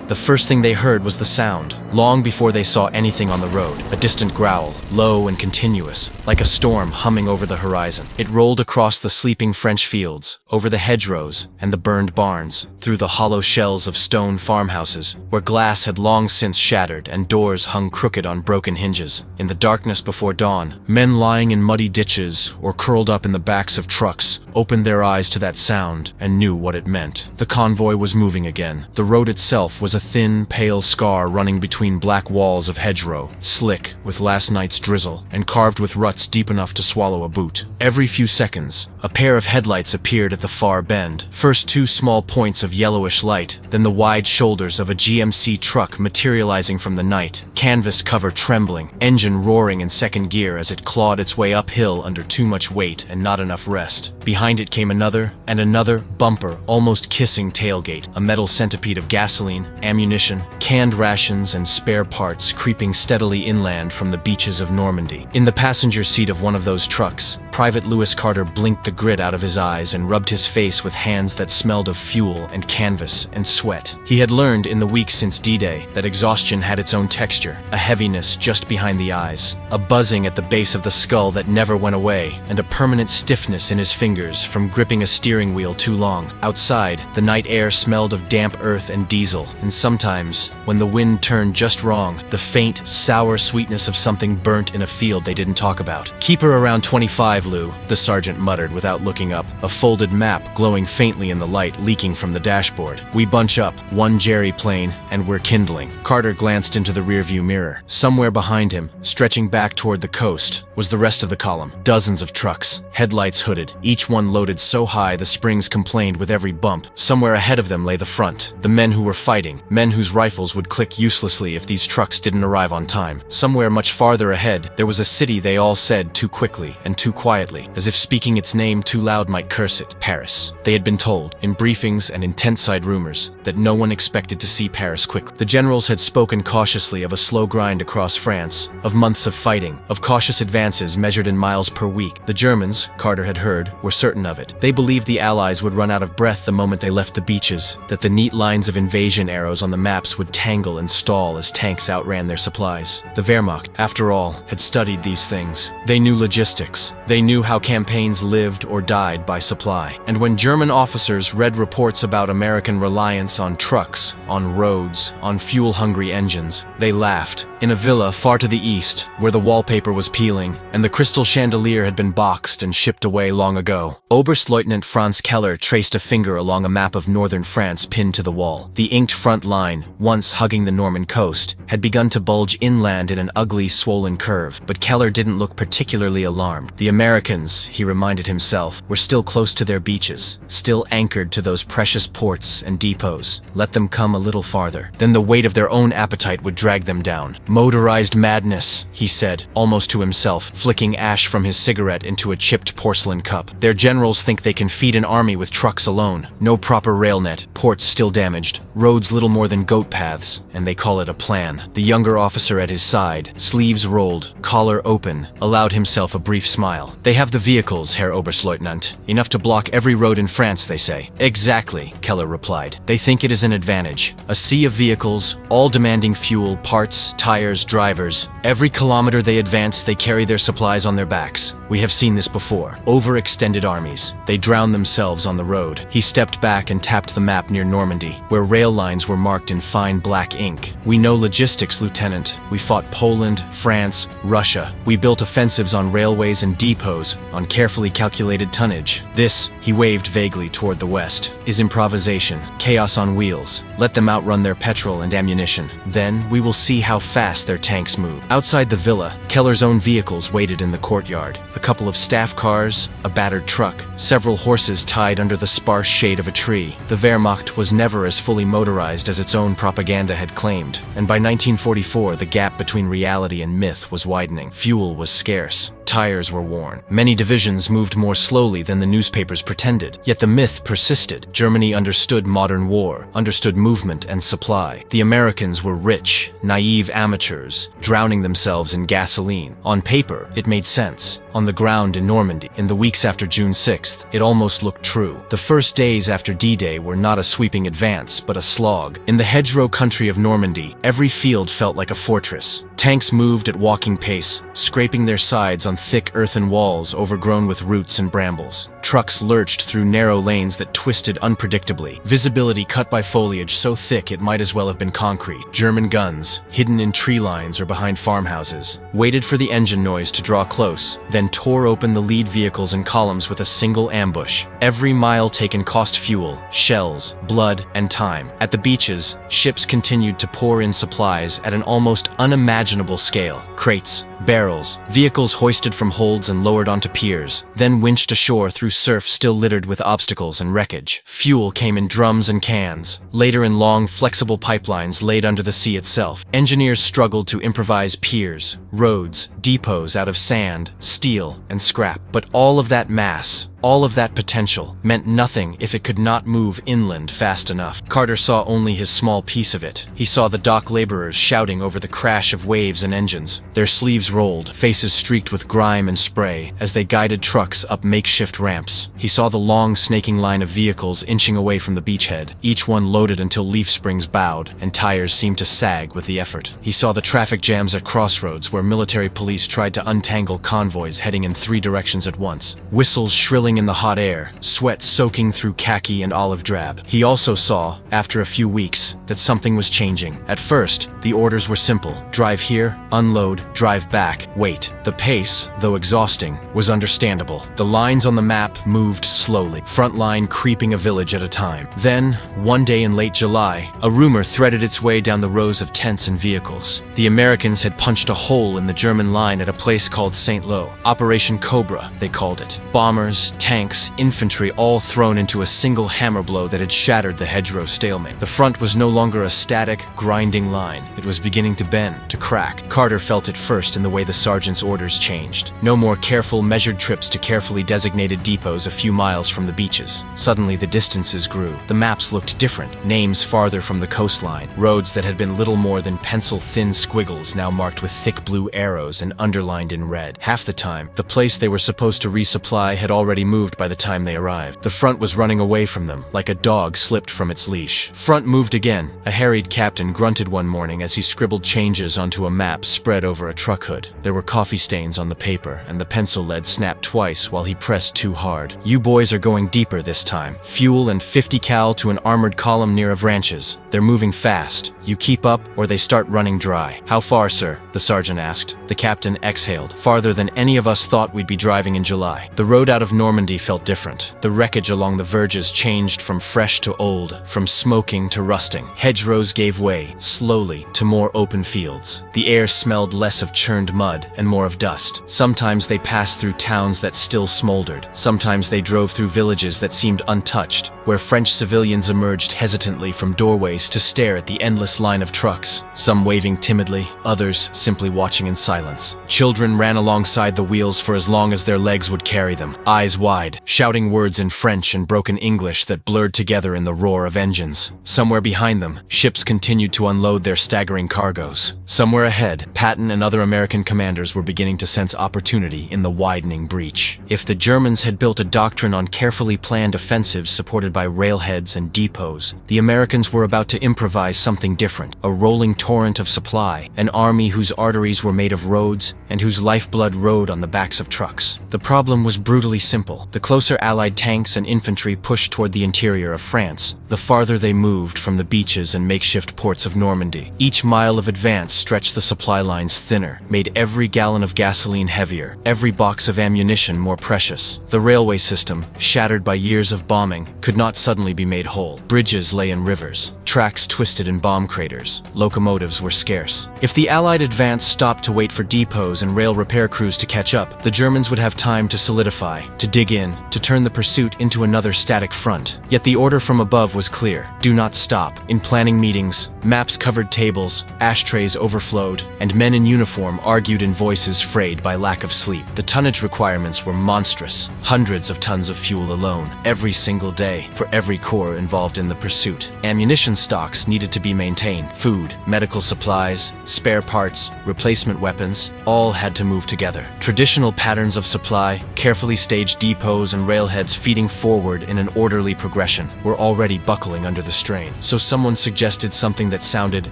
The first thing they heard was the sound, long before they saw anything on the road. A distant growl, low and continuous, like a storm humming over the horizon. It rolled across the sleeping French fields, over the hedgerows and the burned barns, through the hollow shells of stone farmhouses, where glass had long since shattered and doors hung crooked on broken hinges. In the darkness before dawn, men lying in muddy ditches or curled up in the backs of trucks opened their eyes to that sound and knew what it meant. The convoy was moving again. The road itself was a thin, pale scar running between black walls of hedgerow, slick with last night's drizzle, and carved with ruts deep enough to swallow a boot. Every few seconds, a pair of headlights appeared at the far bend. First two small points of yellowish light, then the wide shoulders of a GMC truck materializing from the night, canvas cover trembling, engine roaring in second gear as it clawed its way uphill under too much weight and not enough rest. Behind it came another and another bumper, almost kissing tailgate, a metal centipede of gasoline, ammunition, canned rations, and spare parts creeping steadily inland from the beaches of Normandy. In the passenger seat of one of those trucks, Private Lewis Carter blinked the grit out of his eyes and rubbed his face with hands that smelled of fuel and canvas and sweat. He had learned in the weeks since D-Day that exhaustion had its own texture, a heaviness just behind the eyes, a buzzing at the base of the skull that never went away, and a permanent stiffness in his fingers from gripping a steering wheel too long. Outside, the night air smelled of damp earth and diesel, and sometimes, when the wind turned just wrong, the faint, sour sweetness of something burnt in a field they didn't talk about. "Keep her around 25, Lou," the sergeant muttered without looking up, a folded map glowing faintly in the light leaking from the dashboard. "We bunch up, one Jerry plane, and we're kindling." Carter glanced into the rearview mirror. Somewhere behind him, stretching back toward the coast, was the rest of the column. Dozens of trucks, headlights hooded, each one loaded so high the springs complained with every bump. Somewhere ahead of them lay the front, the men who were fighting, men whose rifles would click uselessly if these trucks didn't arrive on time. Somewhere much farther ahead, there was a city they all said too quickly and too quietly, as if speaking its name too loud might curse it. Paris. They had been told, in briefings and intense-side rumors, that no one expected to see Paris quickly. The generals had spoken cautiously of a slow grind across France, of months of fighting, of cautious advances measured in miles per week. The Germans, Carter had heard, were certain of it. They believed the Allies would run out of breath the moment they left the beaches, that the neat lines of invasion arrows on the maps would tangle and stall as tanks outran their supplies. The Wehrmacht, after all, had studied these things. They knew logistics. They knew how campaigns lived or died by supply. And when German officers read reports about American reliance on trucks, on roads, on fuel-hungry engines, they laughed. In a villa far to the east, where the wallpaper was peeling, and the crystal chandelier had been boxed and shipped away long ago, Oberstleutnant Franz Keller traced a finger along a map of northern France pinned to the wall. The inked front line, once hugging the Norman coast, had begun to bulge inland in an ugly, swollen curve, but Keller didn't look particularly alarmed. The Americans, he reminded himself, were still close to their beaches, still anchored to those precious ports and depots. Let them come a little farther. Then the weight of their own appetite would drag them down. "Motorized madness," he said, almost to himself, flicking ash from his cigarette into a chipped porcelain cup. "Their generals think they can feed an army with trucks alone. No proper rail net, ports still damaged, roads little more than goat paths, and they call it a plan." The younger officer at his side, sleeves rolled, collar open, allowed himself a brief smile. "They have the vehicles, Herr Oberstleutnant. Enough to block every road in France, they say." "Exactly," Keller replied. "They think it is an advantage. A sea of vehicles, all demanding fuel, parts, tires, drivers. Every kilometer they advance, they carry their supplies on their backs. We have seen this before. Overextended armies. They drown themselves on the road." He stepped back and tapped the map near Normandy, where rail lines were marked in fine black ink. "We know logistics, Lieutenant. We fought Poland, France, Russia. We built offensives on railways and depots, on carefully calculated tonnage. This," he waved vaguely toward the west, "is improvisation, chaos on wheels. Let them outrun their petrol and ammunition. Then we will see how fast their tanks move." Outside the villa, Keller's own vehicles waited in the courtyard. A couple of staff cars, a battered truck, several horses tied under the sparse shade of a tree. The Wehrmacht was never as fully motorized as its own propaganda had claimed, and by 1944 the gap between reality and myth was widening. Fuel was scarce. Tires were worn. Many divisions moved more slowly than the newspapers pretended. Yet the myth persisted. Germany understood modern war, understood movement and supply. The Americans were rich, naive amateurs, drowning themselves in gasoline. On paper, it made sense. On the ground in Normandy, in the weeks after June 6th, it almost looked true. The first days after D-Day were not a sweeping advance, but a slog. In the hedgerow country of Normandy, every field felt like a fortress. Tanks moved at walking pace, scraping their sides on thick earthen walls overgrown with roots and brambles. Trucks lurched through narrow lanes that twisted unpredictably, visibility cut by foliage so thick it might as well have been concrete. German guns, hidden in tree lines or behind farmhouses, waited for the engine noise to draw close, then tore open the lead vehicles and columns with a single ambush. Every mile taken cost fuel, shells, blood, and time. At the beaches, ships continued to pour in supplies at an almost unimaginable scale. Crates, barrels, vehicles hoisted from holds and lowered onto piers, then winched ashore through surf still littered with obstacles and wreckage. Fuel came in drums and cans, later in long, flexible pipelines laid under the sea itself. Engineers struggled to improvise piers, roads, depots out of sand, steel, and scrap. But all of that mass, all of that potential, meant nothing if it could not move inland fast enough. Carter saw only his small piece of it. He saw the dock laborers shouting over the crash of waves and engines. Their sleeves rolled, faces streaked with grime and spray, as they guided trucks up makeshift ramps. He saw the long, snaking line of vehicles inching away from the beachhead, each one loaded until leaf springs bowed and tires seemed to sag with the effort. He saw the traffic jams at crossroads where military police tried to untangle convoys heading in 3 directions at once. Whistles shrilling in the hot air, sweat soaking through khaki and olive drab. He also saw, after a few weeks, that something was changing. At first, the orders were simple. Drive here, unload, drive back, wait. The pace, though exhausting, was understandable. The lines on the map moved slowly, front line creeping a village at a time. Then, one day in late July, a rumor threaded its way down the rows of tents and vehicles. The Americans had punched a hole in the German line at a place called St. Lo. Operation Cobra, they called it. Bombers, tanks, infantry all thrown into a single hammer blow that had shattered the hedgerow stalemate. The front was no longer a static, grinding line. It was beginning to bend, to crack. Carter felt it first in the way the sergeant's orders changed. No more careful, measured trips to carefully designated depots a few miles from the beaches. Suddenly the distances grew. The maps looked different. Names farther from the coastline. Roads that had been little more than pencil-thin squiggles now marked with thick blue arrows and underlined in red. Half the time, the place they were supposed to resupply had already moved by the time they arrived. The front was running away from them, like a dog slipped from its leash. Front moved again. A harried captain grunted one morning as he scribbled changes onto a map spread over a truck hood. There were coffee stains on the paper, and the pencil lead snapped twice while he pressed too hard. "You boys are going deeper this time. Fuel and 50 cal to an armored column near Avranches. They're moving fast. You keep up, or they start running dry." "How far, sir?" the sergeant asked. The captain exhaled. "Farther than any of us thought we'd be driving in July." The road out of Normandy felt different. The wreckage along the verges changed from fresh to old, from smoking to rusting. Hedgerows gave way, slowly, to more open fields. The air smelled less of churned mud and more of dust. Sometimes they passed through towns that still smoldered. Sometimes they drove through villages that seemed untouched, where French civilians emerged hesitantly from doorways to stare at the endless line of trucks, some waving timidly, others simply watching in silence. Children ran alongside the wheels for as long as their legs would carry them, eyes wide, shouting words in French and broken English that blurred together in the roar of engines. Somewhere behind them, ships continued to unload their staggering cargoes. Somewhere ahead, Patton and other American commanders were beginning to sense opportunity in the widening breach. If the Germans had built a doctrine on carefully planned offensives supported by railheads and depots, the Americans were about to improvise something different, a rolling torrent of supply, an army whose arteries were made of roads and whose lifeblood rode on the backs of trucks. The problem was brutally simple. The closer Allied tanks and infantry pushed toward the interior of France, the farther they moved from the beaches and makeshift ports of Normandy. Each mile of advance stretched the supply lines thinner, made every gallon of gasoline heavier, every box of ammunition more precious. The railway system, shattered by years of bombing, could not suddenly be made whole. Bridges lay in rivers. Tracks twisted in bomb craters. Locomotives were scarce. If the Allied advance stopped to wait for depots and rail repair crews to catch up, the Germans would have time to solidify, to dig in, to turn the pursuit into another static front. Yet the order from above was clear. Do not stop. In planning meetings, maps covered tables, ashtrays overflowed, and men in uniform argued in voices frayed by lack of sleep. The tonnage requirements were monstrous, hundreds of tons of fuel alone, every single day, for every corps involved in the pursuit. Ammunition stocks needed to be maintained. Food, medical supplies, spare parts, replacement weapons, all had to move together. Traditional patterns of supply, carefully staged depots and railheads feeding forward in an orderly progression, were already buckling under the strain. So someone suggested something that sounded,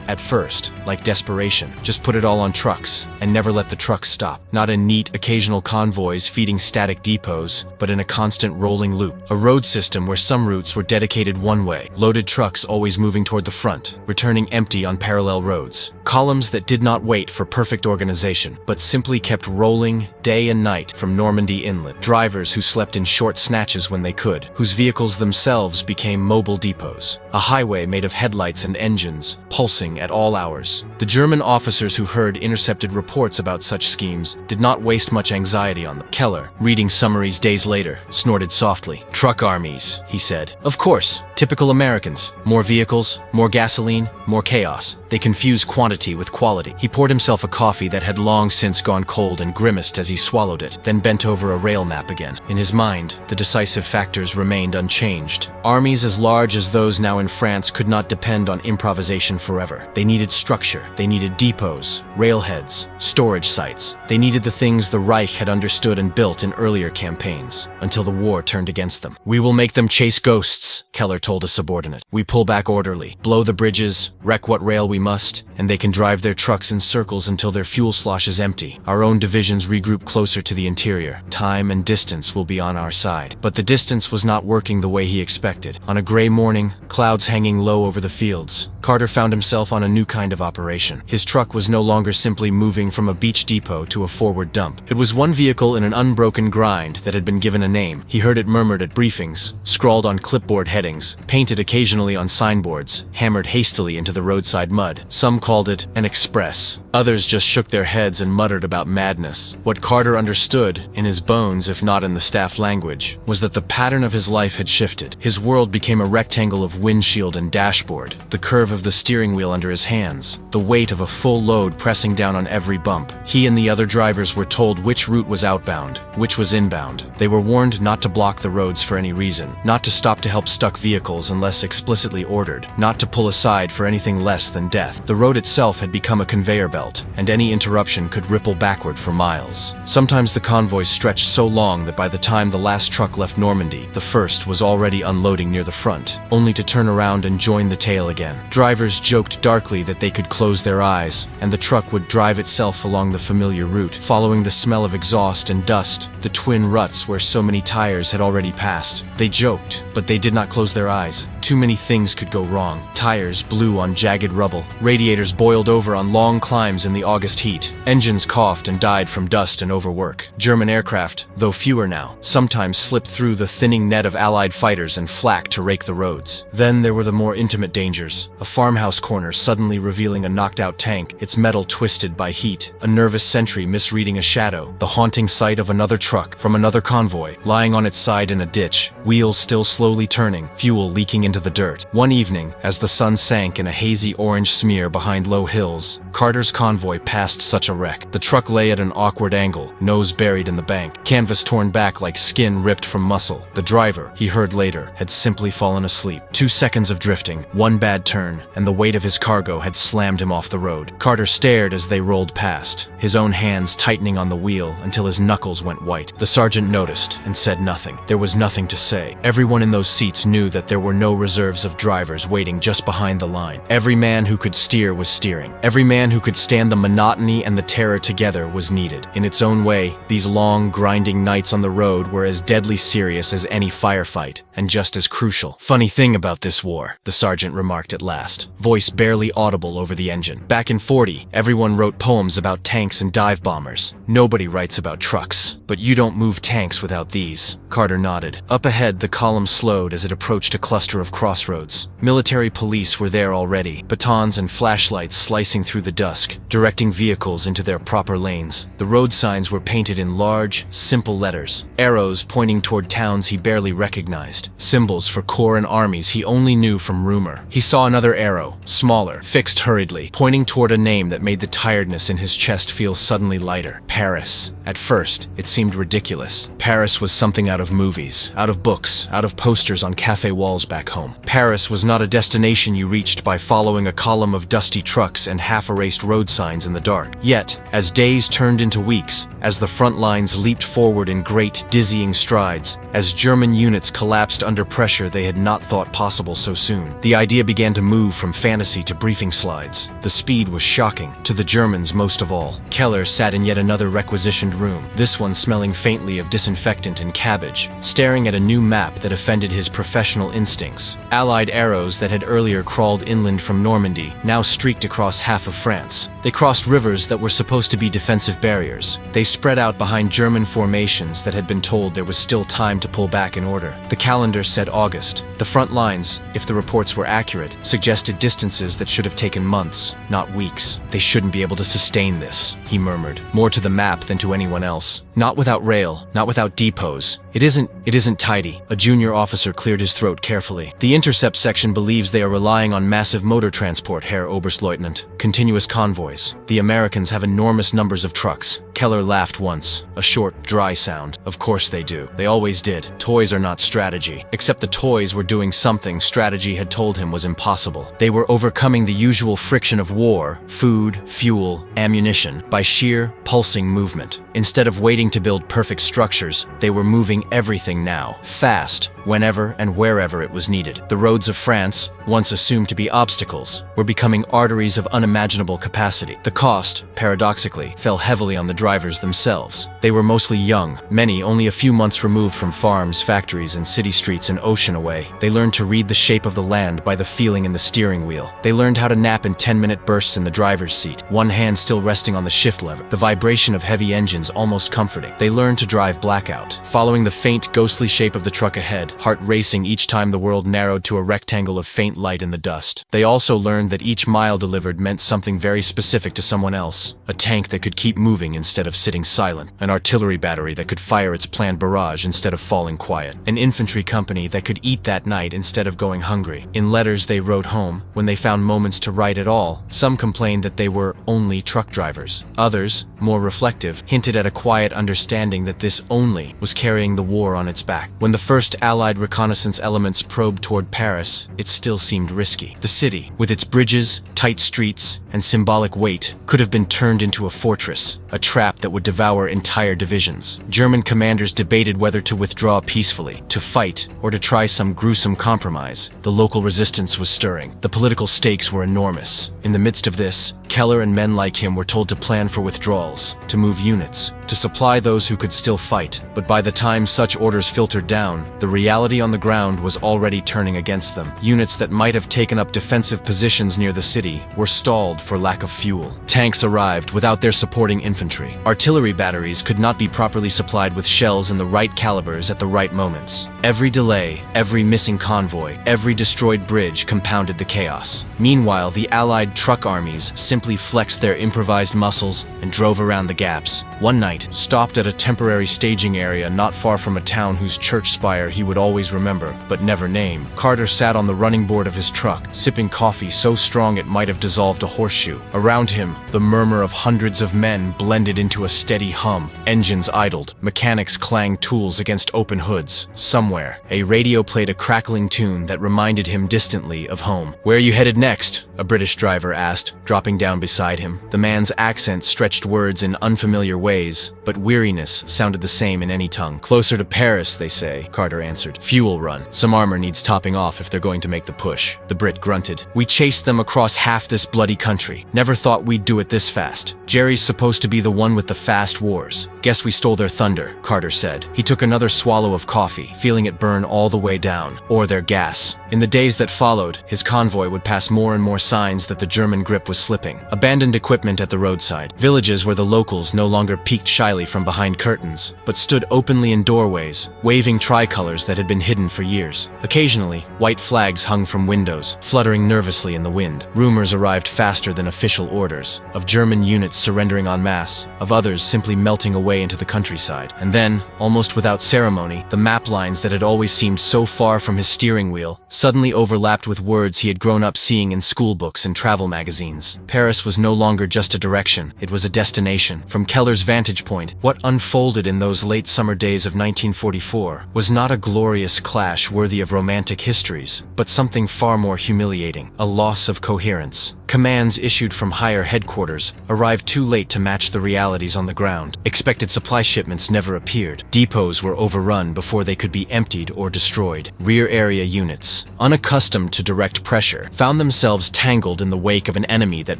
at first, like desperation. Just put it all on trucks, and never let the trucks stop. Not in neat, occasional convoys feeding static depots, but in a constant rolling loop. A road system where some routes were dedicated one way, loaded trucks always moving toward the front, returning empty on parallel roads. Columns that did not wait for perfect organization, but simply kept rolling day and night from Normandy inland. Drivers who slept in short snatches when they could, whose vehicles themselves became mobile depots. A highway made of headlights and engines, pulsing at all hours. The German officers who heard intercepted reports about such schemes did not waste much anxiety on them. Keller, reading summaries days later, snorted softly. "Truck armies," he said. "Of course, typical Americans. More vehicles, more gasoline, more chaos. They confuse quantity with quality." He poured himself a coffee that had long since gone cold and grimaced as he swallowed it, then bent over a rail map again. In his mind, the decisive factors remained unchanged. Armies as large as those now in France could not depend on improvisation forever. They needed structure. They needed depots, railheads, storage sites. They needed the things the Reich had understood and built in earlier campaigns, until the war turned against them. "We will make them chase ghosts," Keller told a subordinate. "We pull back orderly, blow the bridges, wreck what rail we must, and they can drive their trucks in circles until their fuel slosh is empty. Our own divisions regroup closer to the interior. Time and distance will be on our side." But the distance was not working the way he expected. On a gray morning, clouds hanging low over the fields, Carter found himself on a new kind of operation. His truck was no longer simply moving from a beach depot to a forward dump. It was one vehicle in an unbroken grind that had been given a name. He heard it murmured at briefings, scrawled on clipboard headings, painted occasionally on signboards, hammered hastily into the roadside mud. Some called it an express. Others just shook their heads and muttered about madness. What Carter understood, in his bones if not in the staff language, was that the pattern of his life had shifted. His world became a rectangle of windshield and dashboard, the curve of the steering wheel under his hands, the weight of a full load pressing down on every bump. He and the other drivers were told which route was outbound, which was inbound. They were warned not to block the roads for any reason, not to stop to help stuck vehicles unless explicitly ordered, not to pull aside for anything less than death. The road itself had become a conveyor belt, and any interruption could ripple backward for miles. Sometimes the convoys stretched so long that by the time the last truck left Normandy, the first was already unloading near the front, only to turn around and join the tail again. Drivers joked darkly that they could close their eyes, and the truck would drive itself along the familiar route, following the smell of exhaust and dust, the twin ruts where so many tires had already passed. They joked, but they did not close their eyes. Too many things could go wrong. Tires blew on jagged rubble. Radiators boiled over on long climbs in the August heat. Engines coughed and died from dust and overwork. German aircraft, though fewer now, sometimes slipped through the thinning net of Allied fighters and flak to rake the roads. Then there were the more intimate dangers. A farmhouse corner suddenly revealing a knocked-out tank, its metal twisted by heat. A nervous sentry misreading a shadow. The haunting sight of another truck from another convoy, lying on its side in a ditch, wheels still slowly turning, fuel leaking into the dirt. One evening, as the sun sank in a hazy orange smear behind low hills, Carter's convoy passed such a wreck. The truck lay at an awkward angle, nose buried in the bank, canvas torn back like skin ripped from muscle. The driver, he heard later, had simply fallen asleep. 2 seconds of drifting, one bad turn, and the weight of his cargo had slammed him off the road. Carter stared as they rolled past, his own hands tightening on the wheel until his knuckles went white. The sergeant noticed and said nothing. There was nothing to say. Everyone in those seats knew that there were no reserves of drivers waiting just behind the line. Every man who could steer was steering. Every man who could stand the monotony and the terror together was needed. In its own way, these long, grinding nights on the road were as deadly serious as any firefight, and just as crucial. "Funny thing about this war," the sergeant remarked at last, voice barely audible over the engine. "Back in 40, everyone wrote poems about tanks and dive bombers. Nobody writes about trucks. But you don't move tanks without these." Carter nodded. Up ahead, the column slowed as it approached a cluster of crossroads. Military police were there already, batons and flashlights slicing through the dusk, directing vehicles into their proper lanes. The road signs were painted in large, simple letters, arrows pointing toward towns he barely recognized, symbols for corps and armies he only knew from rumor. He saw another arrow, smaller, fixed hurriedly, pointing toward a name that made the tiredness in his chest feel suddenly lighter. Paris. At first, it seemed ridiculous. Paris was something out of movies, out of books, out of posters on cafe walls back home. Paris was not a destination you reached by following a column of dusty trucks and half-erased road signs in the dark. Yet, as days turned into weeks, as the front lines leaped forward in great, dizzying strides, as German units collapsed under pressure they had not thought possible so soon, the idea began to move from fantasy to briefing slides. The speed was shocking, to the Germans most of all. Keller sat in yet another requisitioned room, this one smelling faintly of disinfectant and cabbage, staring at a new map that offended his professional instincts. Allied arrows that had earlier crawled inland from Normandy now streaked across half of France. They crossed rivers that were supposed to be defensive barriers. They spread out behind German formations that had been told there was still time to pull back in order. The calendar said August. The front lines, if the reports were accurate, suggested distances that should have taken months, not weeks. They shouldn't be able to sustain this, he murmured, more to the map than to anyone else. Not without rail, not without depots. It isn't tidy. A junior officer cleared his throat carefully. The intercept section believes they are relying on massive motor transport, Herr Oberstleutnant. Continuous convoys. The Americans have enormous numbers of trucks. Keller laughed once, a short, dry sound. Of course they do. They always did. Toys are not strategy. Except the toys were doing something strategy had told him was impossible. They were overcoming the usual friction of war, food, fuel, ammunition, by sheer, pulsing movement. Instead of waiting to build perfect structures, they were moving everything now, fast, whenever and wherever it was needed. The roads of France, once assumed to be obstacles, were becoming arteries of unimaginable capacity. The cost, paradoxically, fell heavily on the drivers themselves. They were mostly young, many only a few months removed from farms, factories, and city streets an ocean away. They learned to read the shape of the land by the feeling in the steering wheel. They learned how to nap in 10-minute bursts in the driver's seat, one hand still resting on the shift lever, the vibration of heavy engines almost comforting. They learned to drive blackout, following the faint, ghostly shape of the truck ahead, heart racing each time the world narrowed to a rectangle of faint light in the dust. They also learned that each mile delivered meant something very specific to someone else. A tank that could keep moving instead of sitting silent. An artillery battery that could fire its planned barrage instead of falling quiet. An infantry company that could eat that night instead of going hungry. In letters they wrote home, when they found moments to write at all, some complained that they were only truck drivers. Others, more reflective, hinted at a quiet understanding that this only was carrying the war on its back. When the first Allied reconnaissance elements probed toward Paris, it still seemed risky. The city, with its bridges, tight streets, and symbolic weight, could have been turned into a fortress, a trap that would devour entire divisions. German commanders debated whether to withdraw peacefully, to fight, or to try some gruesome compromise. The local resistance was stirring. The political stakes were enormous. In the midst of this, Keller and men like him were told to plan for withdrawals, to move units, to supply those who could still fight. But by the time such orders filtered down, the reality on the ground was already turning against them. Units that might have taken up defensive positions near the city were stalled for lack of fuel. Tanks arrived without their supporting infantry. Artillery batteries could not be properly supplied with shells in the right calibers at the right moments. Every delay, every missing convoy, every destroyed bridge compounded the chaos. Meanwhile, the Allied truck armies simply flexed their improvised muscles and drove around the gaps. One night, stopped at a temporary staging area not far from a town whose church spire he would always remember, but never name, Carter sat on the running board of his truck, sipping coffee so strong it might have dissolved a horseshoe. Around him, the murmur of hundreds of men blended into a steady hum. Engines idled, mechanics clanged tools against open hoods. Somewhere, a radio played a crackling tune that reminded him distantly of home. "Where are you headed next?" a British driver asked, dropping down beside him. The man's accent stretched words in unfamiliar ways, but weariness sounded the same in any tongue. "Closer to Paris, they say," Carter answered. "Fuel run. Some armor needs topping off if they're going to make the push." The Brit grunted. "We chased them across half this bloody country. Never thought we'd do it this fast. Jerry's supposed to be the one with the fast wars. Guess we stole their thunder," Carter said. He took another swallow of coffee, feeling it burn all the way down. Or their gas. In the days that followed, his convoy would pass more and more signs that the German grip was slipping. Abandoned equipment at the roadside. Villages where the locals no longer peaked shyly from behind curtains, but stood openly in doorways, waving tricolors that had been hidden for years. Occasionally, white flags hung from windows, fluttering nervously in the wind. Rumors arrived faster than official orders, of German units surrendering en masse, of others simply melting away into the countryside. And then, almost without ceremony, the map lines that had always seemed so far from his steering wheel suddenly overlapped with words he had grown up seeing in school books and travel magazines. Paris was no longer just a direction, it was a destination. From Keller's vantage point, what unfolded in those late summer days of 1944 was not a glorious clash worthy of romantic histories, but something far more humiliating, a loss of coherence. Commands issued from higher headquarters arrived too late to match the realities on the ground. Expected supply shipments never appeared. Depots were overrun before they could be emptied or destroyed. Rear area units, unaccustomed to direct pressure, found themselves tangled in the wake of an enemy that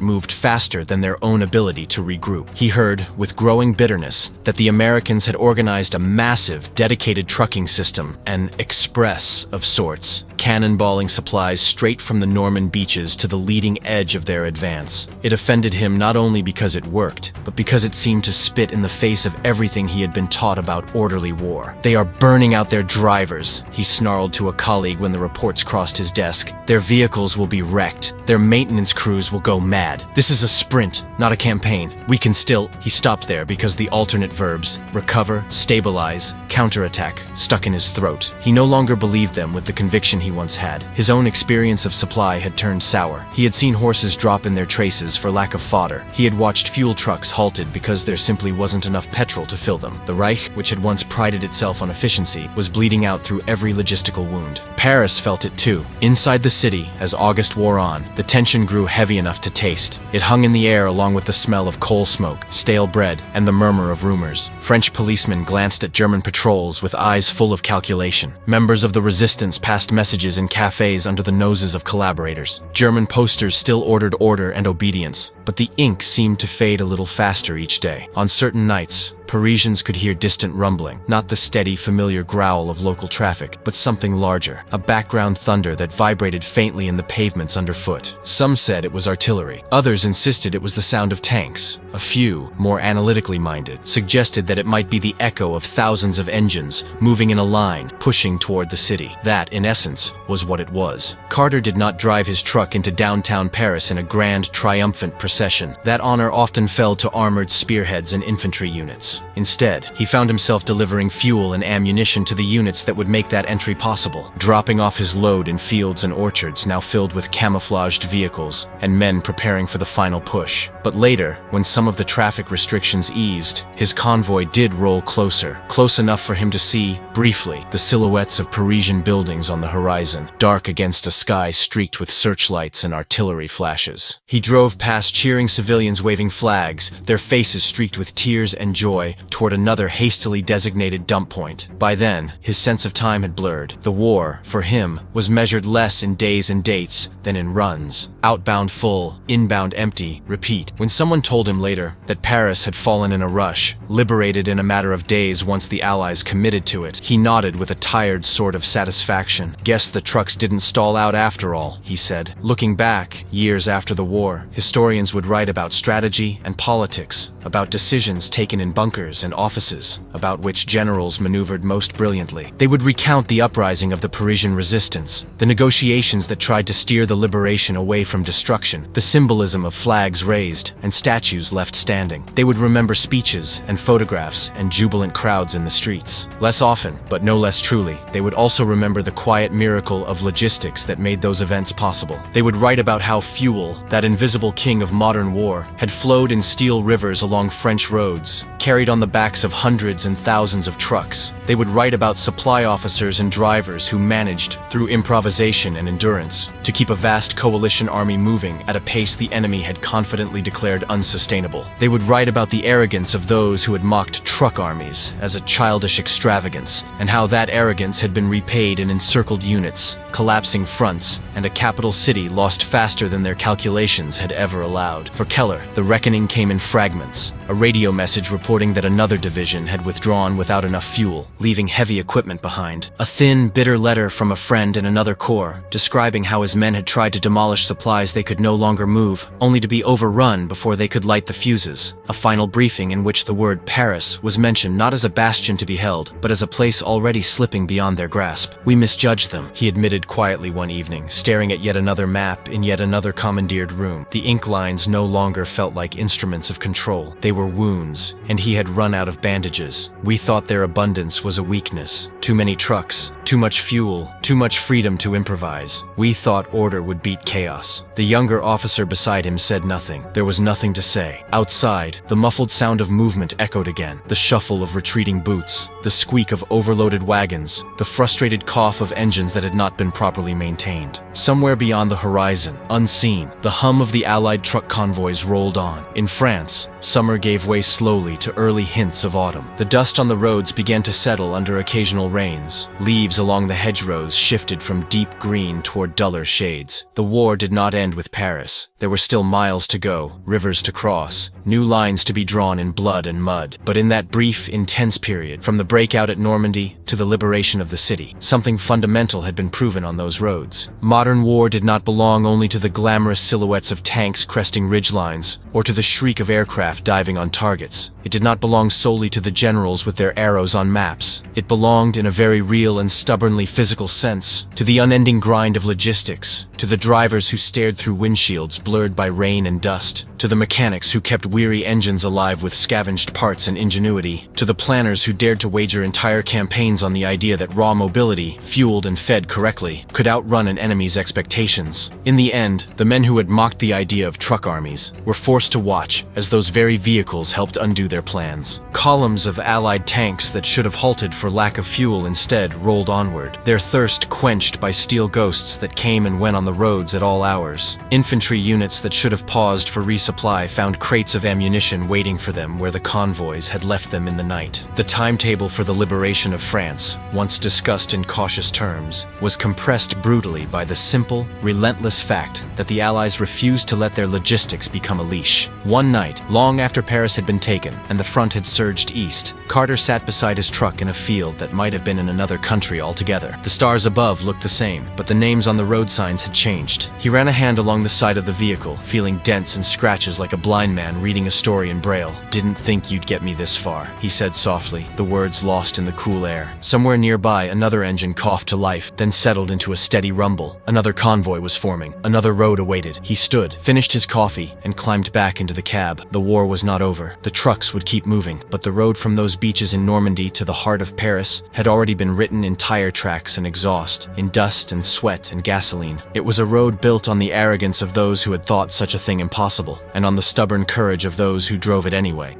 moved faster than their own ability to regroup. He heard, with growing bitterness, that the Americans had organized a massive, dedicated trucking system, an express of sorts, cannonballing supplies straight from the Norman beaches to the leading edge of their advance. It offended him not only because it worked, but because it seemed to spit in the face of everything he had been taught about orderly war. "They are burning out their drivers," he snarled to a colleague when the reports crossed his desk. "Their vehicles will be wrecked. Their maintenance crews will go mad. This is a sprint, not a campaign. We can still—" He stopped there because the alternate verbs, recover, stabilize, counterattack, stuck in his throat. He no longer believed them with the conviction he once had. His own experience of supply had turned sour. He had seen horses drop in their traces for lack of fodder. He had watched fuel trucks halted because there simply wasn't enough petrol to fill them. The Reich, which had once prided itself on efficiency, was bleeding out through every logistical wound. Paris felt it too. Inside the city, as August wore on, the tension grew heavy enough to taste. It hung in the air along with the smell of coal smoke, stale bread, and the murmur of rumors. French policemen glanced at German patrols with eyes full of calculation. Members of the resistance passed messages in cafes under the noses of collaborators. German posters still ordered order and obedience, but the ink seemed to fade a little faster each day. On certain nights, Parisians could hear distant rumbling, not the steady, familiar growl of local traffic, but something larger, a background thunder that vibrated faintly in the pavements underfoot. Some said it was artillery. Others insisted it was the sound of tanks. A few, more analytically minded, suggested that it might be the echo of thousands of engines moving in a line, pushing toward the city. That, in essence, was what it was. Carter did not drive his truck into downtown Paris in a grand, triumphant procession. That honor often fell to armored spearheads and infantry units. Instead, he found himself delivering fuel and ammunition to the units that would make that entry possible, dropping off his load in fields and orchards now filled with camouflaged vehicles and men preparing for the final push. But later, when some of the traffic restrictions eased, his convoy did roll closer, close enough for him to see, briefly, the silhouettes of Parisian buildings on the horizon, dark against a sky streaked with searchlights and artillery flashes. He drove past cheering civilians waving flags, their faces streaked with tears and joy, toward another hastily designated dump point. By then, his sense of time had blurred. The war, for him, was measured less in days and dates than in runs. Outbound full, inbound empty, repeat. When someone told him later that Paris had fallen in a rush, liberated in a matter of days once the Allies committed to it, he nodded with a tired sort of satisfaction. "Guess the trucks didn't stall out after all," he said. Looking back, years after the war, historians would write about strategy and politics, about decisions taken in bunkers and offices, about which generals maneuvered most brilliantly. They would recount the uprising of the Parisian resistance, the negotiations that tried to steer the liberation away from destruction, the symbolism of flags raised and statues left standing. They would remember speeches and photographs and jubilant crowds in the streets. Less often, but no less truly, they would also remember the quiet miracle of logistics that made those events possible. They would write about how fuel, that invisible king of modern war, had flowed in steel rivers along French roads, carried on the backs of hundreds and thousands of trucks. They would write about supply officers and drivers who managed, through improvisation and endurance, to keep a vast coalition army moving at a pace the enemy had confidently declared unsustainable. They would write about the arrogance of those who had mocked truck armies as a childish extravagance, and how that arrogance had been repaid in encircled units, collapsing fronts, and a capital city lost faster than their calculations had ever allowed. For Keller, the reckoning came in fragments, a radio message reporting that another division had withdrawn without enough fuel, leaving heavy equipment behind. A thin, bitter letter from a friend in another corps, describing how his men had tried to demolish supplies they could no longer move, only to be overrun before they could light the fuses. A final briefing in which the word Paris was mentioned not as a bastion to be held, but as a place already slipping beyond their grasp. "We misjudged them," he admitted quietly one evening, staring at yet another map in yet another commandeered room. The ink lines no longer felt like instruments of control. They were wounds, and he had run out of bandages. "We thought their abundance was a weakness. Too many trucks, too much fuel, too much freedom to improvise. We thought order would beat chaos." The younger officer beside him said nothing. There was nothing to say. Outside, the muffled sound of movement echoed again. The shuffle of retreating boots, the squeak of overloaded wagons, the frustrated cough of engines that had not been properly maintained. Somewhere beyond the horizon, unseen, the hum of the Allied truck convoys rolled on. In France, summer gave way slowly to early hints of autumn. The dust on the roads began to settle under occasional rains. Leaves along the hedgerows shifted from deep green toward duller shades. The war did not end with Paris. There were still miles to go, rivers to cross, new lines to be drawn in blood and mud. But in that brief, intense period, from the breakout at Normandy to the liberation of the city, something fundamental had been proven on those roads. Modern war did not belong only to the glamorous silhouettes of tanks cresting ridgelines, or to the shriek of aircraft diving on targets. It did not belong solely to the generals with their arrows on maps. It belonged, in a very real and stubbornly physical sense, to the unending grind of logistics, to the drivers who stared through windshields blurred by rain and dust, to the mechanics who kept weary engines alive with scavenged parts and ingenuity, to the planners who dared to wager entire campaigns on the idea that raw mobility, fueled and fed correctly, could outrun an enemy's expectations. In the end, the men who had mocked the idea of truck armies were forced to watch as those very vehicles helped undo their plans. Columns of Allied tanks that should have halted for lack of fuel instead rolled onward, their thirst quenched by steel ghosts that came and went on the roads at all hours. Infantry units that should have paused for resupply found crates of ammunition waiting for them where the convoys had left them in the night. The timetable for the liberation of France, once discussed in cautious terms, was compressed brutally by the simple, relentless fact that the Allies refused to let their logistics become a leash. One night, long after Paris had been taken and the front had surged east, Carter sat beside his truck in a field that might have been in another country altogether. The stars above looked the same, but the names on the road signs had changed. He ran a hand along the side of the vehicle, feeling dents and scratches like a blind man reading a story in Braille. "Didn't think you'd get me this far," he said softly, the words lost in the cool air. Somewhere nearby, another engine coughed to life, then settled into a steady rumble. Another convoy was forming. Another road awaited. He stood, finished his coffee, and climbed back into the cab. The war was not over. The trucks would keep moving, but the road from those beaches in Normandy to the heart of Paris had already been written in tire tracks and exhaust, in dust and sweat and gasoline. It was a road built on the arrogance of those who had thought such a thing impossible, and on the stubborn courage of those who drove it anyway.